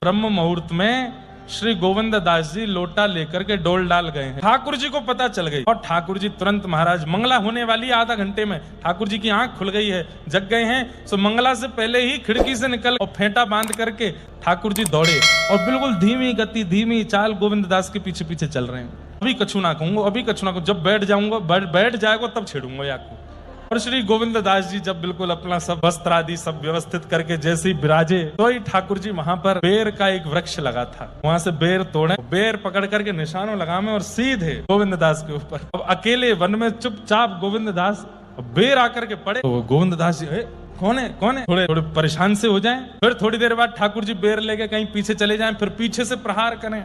ब्रह्म मुहूर्त में श्री गोविंद दास जी लोटा लेकर के डोल डाल गए हैं। ठाकुर जी को पता चल गई और ठाकुर जी तुरंत, महाराज मंगला होने वाली आधा घंटे में, ठाकुर जी की आंख खुल गई है, जग गए हैं। सो मंगला से पहले ही खिड़की से निकल और फेंटा बांध करके ठाकुर जी दौड़े और बिल्कुल धीमी गति धीमी चाल गोविंद दास के पीछे पीछे चल रहे हैं। अभी कछु ना कहूंगा, अभी कछु ना कहूंगा, जब बैठ जाऊंगा, बैठ जाएगा तब छेड़ूंगा आपको। और श्री गोविंद दास जी जब बिल्कुल अपना सब वस्त्र आदि सब व्यवस्थित करके जैसे ही विराजे, तो ही ठाकुर जी वहां पर बेर का एक वृक्ष लगा था, वहां से बेर तोड़े, बेर पकड़ करके निशानों लगामे और सीधे गोविंद दास के ऊपर। अब अकेले वन में चुपचाप गोविंद दास बेर आकर के पड़े, तो गोविंद दास जी कौन है थोड़े थोड़े परेशान से हो जाएं। फिर थोड़ी देर बाद ठाकुर जी बेर लेके कहीं पीछे चले जाएं, फिर पीछे से प्रहार करें,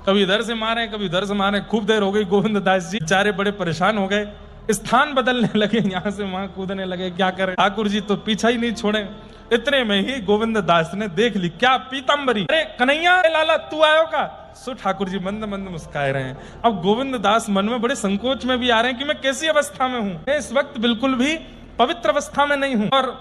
कभी इधर से मारे कभी उधर से मारे। खूब देर हो गई, गोविंद दास जी बेचारे बड़े परेशान हो गए, स्थान बदलने लगे, यहाँ से वहां कूदने लगे, क्या करें। ठाकुर जी तो पीछा ही नहीं छोड़े। इतने में ही गोविंद दास ने देख ली, क्या पीतम्बरी, अरे कन्हैया लाला तू आयो का। सो ठाकुर जी मंद मंद मुस्काए रहे हैं। अब गोविंद दास मन में बड़े संकोच में भी आ रहे हैं कि मैं कैसी अवस्था में हूँ, मैं इस वक्त बिल्कुल भी पवित्र अवस्था में नहीं हूँ और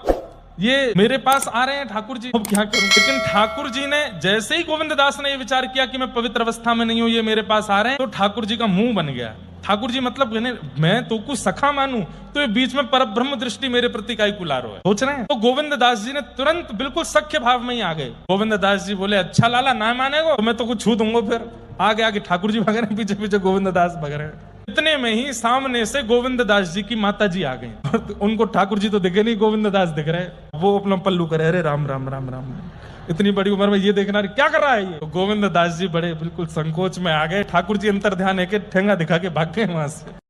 ये मेरे पास आ रहे हैं ठाकुर जी, अब क्या करूं। लेकिन ठाकुर जी ने जैसे ही गोविंद दास ने ये विचार किया कि मैं पवित्र अवस्था में नहीं हूं, ये मेरे पास आ रहे हैं, तो ठाकुर जी का मुंह बन गया। ठाकुर जी मतलब मैं तो कुछ सखा मानूं, तो ये बीच में परब्रह्म दृष्टि मेरे प्रति का कुलारो है, सोच रहे हैं। तो गोविंद दास जी ने तुरंत बिल्कुल सख्य भाव में ही आ गए। गोविंद दास जी बोले, अच्छा लाला ना मानेगो तो मैं तो कुछ छू दूंगा। फिर आगे आगे ठाकुर जी भग रहे हैं, पीछे पीछे गोविंद दास भग रहे हैं। इतने में ही सामने से गोविंद दास जी की माता जी आ गई। उनको ठाकुर जी तो दिखे नहीं, गोविंद दास दिख रहे, वो अपना पल्लू करे, अरे राम राम राम राम, इतनी बड़ी उम्र में ये देखना क्या कर रहा है ये। तो गोविंद दास जी बड़े बिल्कुल संकोच में आ गए। ठाकुर जी अंतर ध्यान है कि ठेंगा दिखा के भाग गए वहां से।